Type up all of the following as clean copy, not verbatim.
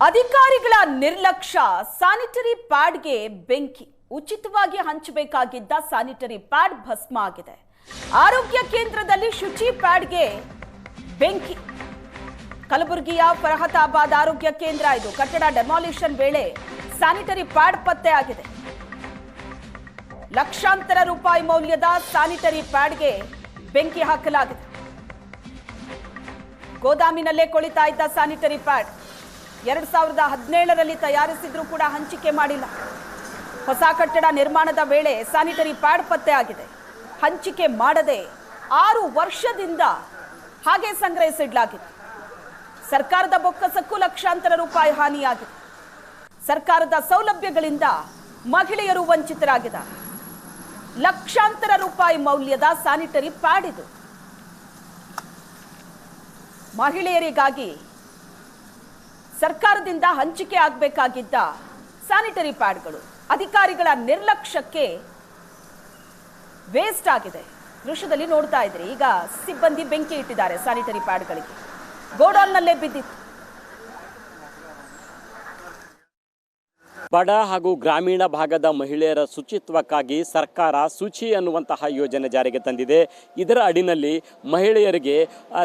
ಅಧಿಕಾರಿಗಳ ನಿರ್ಲಕ್ಷ್ಯ ಸ್ಯಾನಿಟರಿ ಪ್ಯಾಡ್ಗೆ ಬೆಂಕಿ. ಉಚಿತವಾಗಿ ಹಂಚಬೇಕಾಗಿದ್ದ ಸ್ಯಾನಿಟರಿ ಪ್ಯಾಡ್ ಭಸ್ಮ ಆಗಿದೆ. ಆರೋಗ್ಯ ಕೇಂದ್ರದಲ್ಲಿ ಶುಚಿ ಪ್ಯಾಡ್ಗೆ ಬೆಂಕಿ. ಕಲಬುರಗಿಯ ಫರಹತಾಬಾದ್ ಆರೋಗ್ಯ ಕೇಂದ್ರ ಇದು. ಕಟ್ಟಡ ಡೆಮಾಲಿಷನ್ ವೇಳೆ ಸ್ಯಾನಿಟರಿ ಪ್ಯಾಡ್ ಪತ್ತೆ ಆಗಿದೆ. ಲಕ್ಷಾಂತರ ರೂಪಾಯಿ ಮೌಲ್ಯದ ಸ್ಯಾನಿಟರಿ ಪ್ಯಾಡ್ಗೆ ಬೆಂಕಿ ಹಾಕಲಾಗಿದೆ. ಗೋದಾಮಿನಲ್ಲೇ ಕೊಳಿತಾ ಇದ್ದ ಸ್ಯಾನಿಟರಿ ಪ್ಯಾಡ್ 2017ರಲ್ಲಿ ತಯಾರಿಸಿದ್ರೂ ಕೂಡ ಹಂಚಿಕೆ ಮಾಡಿಲ್ಲ. ಹೊಸ ಕಟ್ಟಡ ನಿರ್ಮಾಣದ ವೇಳೆ ಸ್ಯಾನಿಟರಿ ಪ್ಯಾಡ್ ಪತ್ತೆ ಆಗಿದೆ. ಹಂಚಿಕೆ ಮಾಡದೆ 6 ವರ್ಷದಿಂದ ಹಾಗೆ ಸಂಗ್ರಹಿಸಿಡಲಾಗಿದೆ. ಸರ್ಕಾರದ ಬೊಕ್ಕಸಕ್ಕೂ ಲಕ್ಷಾಂತರ ರೂಪಾಯಿ ಹಾನಿಯಾಗಿದೆ. ಸರ್ಕಾರದ ಸೌಲಭ್ಯಗಳಿಂದ ಮಹಿಳೆಯರು ವಂಚಿತರಾಗಿದ್ದಾರೆ. ಲಕ್ಷಾಂತರ ರೂಪಾಯಿ ಮೌಲ್ಯದ ಸ್ಯಾನಿಟರಿ ಪ್ಯಾಡ್ ಇದು. ಮಹಿಳೆಯರಿಗಾಗಿ ಸರ್ಕಾರದಿಂದ ಹಂಚಿಕೆ ಆಗಬೇಕಾಗಿದ್ದ ಸ್ಯಾನಿಟರಿ ಪ್ಯಾಡ್ಗಳು ಅಧಿಕಾರಿಗಳ ನಿರ್ಲಕ್ಷ್ಯಕ್ಕೆ ವೇಸ್ಟ್ ಆಗಿದೆ. ದೃಶ್ಯದಲ್ಲಿ ನೋಡ್ತಾ ಇದ್ರಿ. ಈಗ ಸಿಬ್ಬಂದಿ ಬೆಂಕಿ ಇಟ್ಟಿದ್ದಾರೆ ಸ್ಯಾನಿಟರಿ ಪ್ಯಾಡ್ಗಳಿಗೆ. ಗೋಡೌನ್ನಲ್ಲೇ ಬಿದ್ದಿತ್ತು. ಬಡ ಹಾಗೂ ಗ್ರಾಮೀಣ ಭಾಗದ ಮಹಿಳೆಯರ ಶುಚಿತ್ವಕ್ಕಾಗಿ ಸರ್ಕಾರ ಶುಚಿ ಅನ್ನುವಂತಹ ಯೋಜನೆ ಜಾರಿಗೆ ತಂದಿದೆ. ಇದರ ಅಡಿನಲ್ಲಿ ಮಹಿಳೆಯರಿಗೆ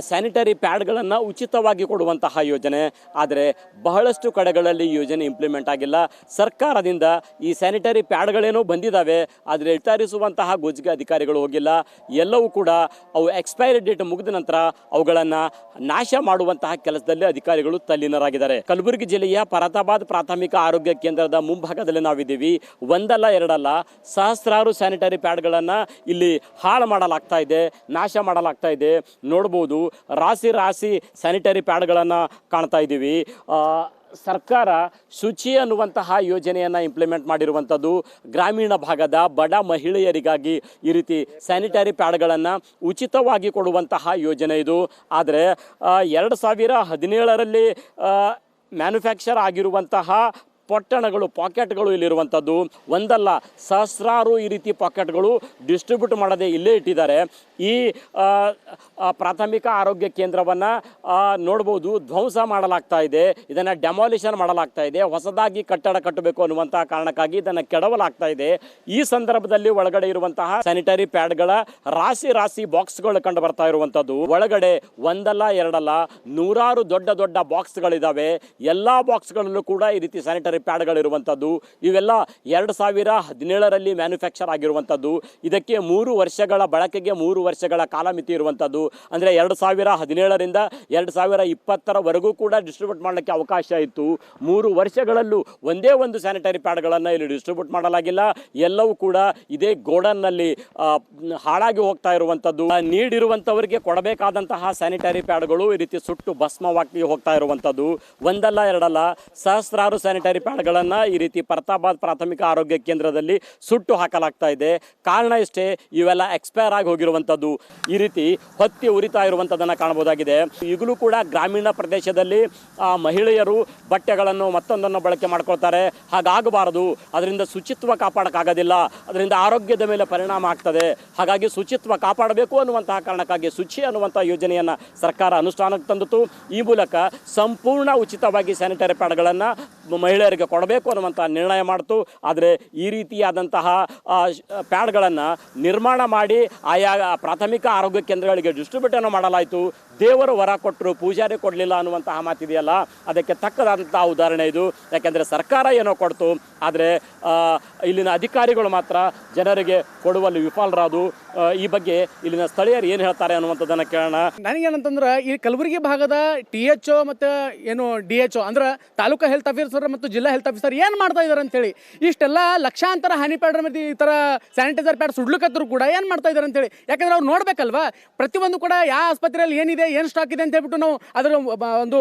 ಸ್ಯಾನಿಟರಿ ಪ್ಯಾಡ್ಗಳನ್ನು ಉಚಿತವಾಗಿ ಕೊಡುವಂತಹ ಯೋಜನೆ. ಆದರೆ ಬಹಳಷ್ಟು ಕಡೆಗಳಲ್ಲಿ ಯೋಜನೆ ಇಂಪ್ಲಿಮೆಂಟ್ ಆಗಿಲ್ಲ. ಸರ್ಕಾರದಿಂದ ಈ ಸ್ಯಾನಿಟರಿ ಪ್ಯಾಡ್ಗಳೇನೋ ಬಂದಿದ್ದಾವೆ, ಆದರೆ ವಿತರಿಸುವಂತಹ ಗುತ್ತಿಗೆ ಅಧಿಕಾರಿಗಳು ಹೋಗಿಲ್ಲ. ಎಲ್ಲವೂ ಕೂಡ ಅವು ಎಕ್ಸ್ಪೈರಿ ಡೇಟ್ ಮುಗಿದ ನಂತರ ಅವುಗಳನ್ನು ನಾಶ ಮಾಡುವಂತಹ ಕೆಲಸದಲ್ಲಿ ಅಧಿಕಾರಿಗಳು ತಲ್ಲೀನರಾಗಿದ್ದಾರೆ. ಕಲಬುರಗಿ ಜಿಲ್ಲೆಯ ಫರಹತಾಬಾದ್ ಪ್ರಾಥಮಿಕ ಆರೋಗ್ಯ ಕೇಂದ್ರದ ಮುಂಭಾಗದಲ್ಲಿ ನಾವಿದ್ದೀವಿ. ಒಂದಲ್ಲ ಎರಡಲ್ಲ ಸಹಸ್ರಾರು ಸ್ಯಾನಿಟರಿ ಪ್ಯಾಡ್ಗಳನ್ನು ಇಲ್ಲಿ ಹಾಳು ಮಾಡಲಾಗ್ತಾ ಇದೆ, ನಾಶ ಮಾಡಲಾಗ್ತಾ ಇದೆ. ನೋಡ್ಬೋದು, ರಾಶಿ ರಾಶಿ ಸ್ಯಾನಿಟರಿ ಪ್ಯಾಡ್ಗಳನ್ನು ಕಾಣ್ತಾ ಇದ್ದೀವಿ. ಸರ್ಕಾರ ಶುಚಿ ಅನ್ನುವಂತಹ ಯೋಜನೆಯನ್ನು ಇಂಪ್ಲಿಮೆಂಟ್ ಮಾಡಿರುವಂಥದ್ದು ಗ್ರಾಮೀಣ ಭಾಗದ ಬಡ ಮಹಿಳೆಯರಿಗಾಗಿ ಈ ರೀತಿ ಸ್ಯಾನಿಟರಿ ಪ್ಯಾಡ್ಗಳನ್ನು ಉಚಿತವಾಗಿ ಕೊಡುವಂತಹ ಯೋಜನೆ ಇದು. ಆದರೆ 2017ರಲ್ಲಿ ಮ್ಯಾನುಫ್ಯಾಕ್ಚರ್ ಆಗಿರುವಂತಹ ಪಾಕೆಟ್ಗಳು ಇಲ್ಲಿರುವಂಥದ್ದು. ಒಂದಲ್ಲ ಸಹಸ್ರಾರು ಈ ರೀತಿ ಪಾಕೆಟ್ಗಳು ಡಿಸ್ಟ್ರಿಬ್ಯೂಟ್ ಮಾಡದೆ ಇಲ್ಲೇ ಇಟ್ಟಿದ್ದಾರೆ. ಈ ಪ್ರಾಥಮಿಕ ಆರೋಗ್ಯ ಕೇಂದ್ರವನ್ನು ನೋಡ್ಬೋದು, ಧ್ವಂಸ ಮಾಡಲಾಗ್ತಾ ಇದೆ. ಇದನ್ನು ಡೆಮಾಲಿಷನ್ ಮಾಡಲಾಗ್ತಾ ಇದೆ. ಹೊಸದಾಗಿ ಕಟ್ಟಡ ಕಟ್ಟಬೇಕು ಅನ್ನುವಂತಹ ಕಾರಣಕ್ಕಾಗಿ ಇದನ್ನು ಕೆಡವಲಾಗ್ತಾ ಇದೆ. ಈ ಸಂದರ್ಭದಲ್ಲಿ ಒಳಗಡೆ ಇರುವಂತಹ ಸ್ಯಾನಿಟರಿ ಪ್ಯಾಡ್ಗಳ ರಾಶಿ ರಾಶಿ ಬಾಕ್ಸ್ಗಳು ಕಂಡು ಬರ್ತಾ ಇರುವಂಥದ್ದು. ಒಳಗಡೆ ಒಂದಲ್ಲ ಎರಡಲ್ಲ ನೂರಾರು ದೊಡ್ಡ ದೊಡ್ಡ ಬಾಕ್ಸ್ಗಳಿದ್ದಾವೆ. ಎಲ್ಲ ಬಾಕ್ಸ್ಗಳಲ್ಲೂ ಕೂಡ ಈ ರೀತಿ ಸ್ಯಾನಿಟರಿ ಪ್ಯಾಡ್ಗಳಿರುವಂಥದ್ದು. ಇವೆಲ್ಲ 2017ರಲ್ಲಿ ಮ್ಯಾನುಫ್ಯಾಕ್ಚರ್ ಆಗಿರುವಂಥದ್ದು. ಇದಕ್ಕೆ 3 ವರ್ಷಗಳ ಬಳಕೆಗೆ 3 ವರ್ಷಗಳ ಕಾಲಮಿತಿ ಇರುವಂಥದ್ದು. ಅಂದರೆ 2017ರಿಂದ 2020ರವರೆಗೂ ಕೂಡ ಡಿಸ್ಟ್ರಿಬ್ಯೂಟ್ ಮಾಡಲಿಕ್ಕೆ ಅವಕಾಶ ಇತ್ತು. 3 ವರ್ಷಗಳಲ್ಲೂ ಒಂದೇ ಒಂದು ಸ್ಯಾನಿಟರಿ ಪ್ಯಾಡ್ಗಳನ್ನು ಇಲ್ಲಿ ಡಿಸ್ಟ್ರಿಬ್ಯೂಟ್ ಮಾಡಲಾಗಿಲ್ಲ. ಎಲ್ಲವೂ ಕೂಡ ಇದೇ ಗೋಡನ್ನಲ್ಲಿ ಹಾಳಾಗಿ ಹೋಗ್ತಾ ಇರುವಂಥದ್ದು. ನೀಡಿರುವಂಥವರಿಗೆ ಕೊಡಬೇಕಾದಂತಹ ಸ್ಯಾನಿಟರಿ ಪ್ಯಾಡ್ಗಳು ಈ ರೀತಿ ಸುಟ್ಟು ಭಸ್ಮವಾಗಿ ಹೋಗ್ತಾ ಇರುವಂಥದ್ದು. ಒಂದಲ್ಲ ಎರಡಲ್ಲ ಸಹಸ್ರಾರು ಸ್ಯಾನಿಟರಿ ಪ್ಯಾಡ್ಗಳನ್ನು ಈ ರೀತಿ ಫರಹತಾಬಾದ್ ಪ್ರಾಥಮಿಕ ಆರೋಗ್ಯ ಕೇಂದ್ರದಲ್ಲಿ ಸುಟ್ಟು ಹಾಕಲಾಗ್ತಾ ಇದೆ. ಕಾರಣ ಇಷ್ಟೇ, ಇವೆಲ್ಲ ಎಕ್ಸ್ಪೈರ್ ಆಗಿ ಹೋಗಿರುವಂಥದ್ದು. ಈ ರೀತಿ ಹೊತ್ತಿ ಉರಿತಾ ಇರುವಂಥದ್ದನ್ನು ಕಾಣಬಹುದಾಗಿದೆ. ಈಗಲೂ ಕೂಡ ಗ್ರಾಮೀಣ ಪ್ರದೇಶದಲ್ಲಿ ಮಹಿಳೆಯರು ಬಟ್ಟೆಗಳನ್ನು ಮತ್ತೊಂದನ್ನು ಬಳಕೆ ಮಾಡ್ಕೊಳ್ತಾರೆ. ಹಾಗಾಗಬಾರದು. ಅದರಿಂದ ಶುಚಿತ್ವ ಕಾಪಾಡೋಕ್ಕಾಗೋದಿಲ್ಲ. ಅದರಿಂದ ಆರೋಗ್ಯದ ಮೇಲೆ ಪರಿಣಾಮ ಆಗ್ತದೆ. ಹಾಗಾಗಿ ಶುಚಿತ್ವ ಕಾಪಾಡಬೇಕು ಅನ್ನುವಂತಹ ಕಾರಣಕ್ಕಾಗಿ ಶುಚಿ ಅನ್ನುವಂಥ ಯೋಜನೆಯನ್ನು ಸರ್ಕಾರ ಅನುಷ್ಠಾನಕ್ಕೆ ತಂದಿತು. ಈ ಮೂಲಕ ಸಂಪೂರ್ಣ ಉಚಿತವಾಗಿ ಸ್ಯಾನಿಟರಿ ಪ್ಯಾಡ್ಗಳನ್ನು ಮಹಿಳೆಯರಿಗೆ ಕೊಡಬೇಕು ಅನ್ನುವಂಥ ನಿರ್ಣಯ ಮಾಡಿತು. ಆದರೆ ಈ ರೀತಿಯಾದಂತಹ ಪ್ಯಾಡ್ಗಳನ್ನು ನಿರ್ಮಾಣ ಮಾಡಿ ಆಯಾ ಪ್ರಾಥಮಿಕ ಆರೋಗ್ಯ ಕೇಂದ್ರಗಳಿಗೆ ಡಿಸ್ಟ್ರಿಬ್ಯೂಟನ್ನು ಮಾಡಲಾಯಿತು. ದೇವರು ವರ ಕೊಟ್ಟರು, ಪೂಜಾರಿ ಕೊಡಲಿಲ್ಲ ಅನ್ನುವಂತಹ ಮಾತಿದೆಯಲ್ಲ, ಅದಕ್ಕೆ ತಕ್ಕದಂತಹ ಉದಾಹರಣೆ ಇದು. ಯಾಕೆಂದರೆ ಸರ್ಕಾರ ಏನೋ ಕೊಡ್ತು, ಆದರೆ ಇಲ್ಲಿನ ಅಧಿಕಾರಿಗಳು ಮಾತ್ರ ಜನರಿಗೆ ಕೊಡುವಲ್ಲಿ ವಿಫಲರಾದು. ಈ ಬಗ್ಗೆ ಇಲ್ಲಿನ ಸ್ಥಳೀಯರು ಏನು ಹೇಳ್ತಾರೆ ಅನ್ನುವಂಥದ್ದನ್ನು ಕೇಳೋಣ. ನನಗೇನಂತಂದ್ರೆ ಈ ಕಲಬುರಗಿ ಭಾಗದ THO ಮತ್ತು ಏನು DHO ಅಂದ್ರೆ ತಾಲೂಕು ಹೆಲ್ತ್ ಆಫೀಸರ್ ಮತ್ತು ಜಿಲ್ಲಾ ಹೆಲ್ತ್ ಆಫೀಸರ್ ಏನು ಮಾಡ್ತಾ ಇದ್ದಾರೆ ಅಂತೇಳಿ ಇಷ್ಟೆಲ್ಲ ಲಕ್ಷಾಂತರ ಹನಿ ಪ್ಯಾಡ್ ಮತ್ತು ಈ ಥರ ಸ್ಯಾನಿಟೈಸರ್ ಪ್ಯಾಡ್ ಸುಡ್ಲಿಕ್ಕತ್ತರು ಕೂಡ ಏನು ಮಾಡ್ತಾ ಇದ್ದಾರೆ ಅಂತೇಳಿ. ಯಾಕಂದ್ರೆ ಅವ್ರು ನೋಡ್ಬೇಕಲ್ವಾ, ಪ್ರತಿಯೊಂದು ಕೂಡ ಯಾವ ಆಸ್ಪತ್ರೆಯಲ್ಲಿ ಏನಿದೆ, ಏನು ಸ್ಟಾಕ್ ಇದೆ ಅಂತ ಹೇಳ್ಬಿಟ್ಟು ನಾವು ಅದರ ಒಂದು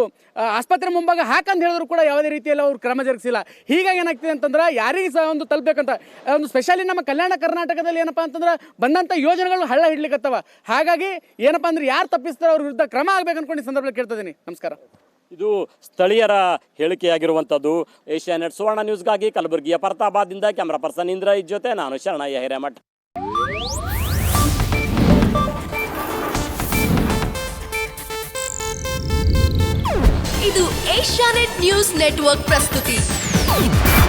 ಆಸ್ಪತ್ರೆ ಮುಂಭಾಗ ಹಾಕಂತ ಹೇಳಿದ್ರು ಕೂಡ ಯಾವುದೇ ರೀತಿಯಲ್ಲಿ ಅವ್ರು ಕ್ರಮ ಜರುಗಿಸಿಲ್ಲ. ಹೀಗಾಗಿ ಏನಾಗ್ತಿದೆ ಅಂತಂದ್ರೆ ಯಾರಿಗೆ ಸಹ ಒಂದು ತಲುಪಬೇಕಂತ ಒಂದು ಸ್ಪೆಷಲಿ ನಮ್ಮ ಕಲ್ಯಾಣ ಕರ್ನಾಟಕದಲ್ಲಿ ಏನಪ್ಪ ಅಂತಂದ್ರೆ ಬಂದಂಥ ಯೋಜನೆಗಳು ಹಳ್ಳ ಹಿಡ್ಲಿಕ್ಕತ್ತವ. ಹಾಗಾಗಿ ಏನಪ್ಪ ಅಂದ್ರೆ ಯಾರು ತಪ್ಪಿಸ್ತಾರೋ ಅವ್ರ ವಿರುದ್ಧ ಕ್ರಮ ಆಗ್ಬೇಕು ಅನ್ಕೊಂಡು ಈ ಸಂದರ್ಭದಲ್ಲಿ ಕೇಳ್ತಿದ್ದೀನಿ. ನಮಸ್ಕಾರ. ಇದು ಸ್ಥಳೀಯರ ಹೇಳಿಕೆಯಾಗಿರುವಂಥದ್ದು. ಏಷ್ಯಾನೆಟ್ ಸುವರ್ಣ ನ್ಯೂಸ್ಗಾಗಿ ಕಲಬುರಗಿಯ ಫರಹತಾಬಾದ್ದಿಂದ ಕ್ಯಾಮ್ರಾ ಪರ್ಸನ್ ಇಂದ್ರ ಜೊತೆ ನಾನು ಶರಣಯ್ಯ ಹಿರೇಮಠ. ಇದು ಏಷ್ಯಾನೆಟ್ न्यूज नेटवर्क प्रस्तुति।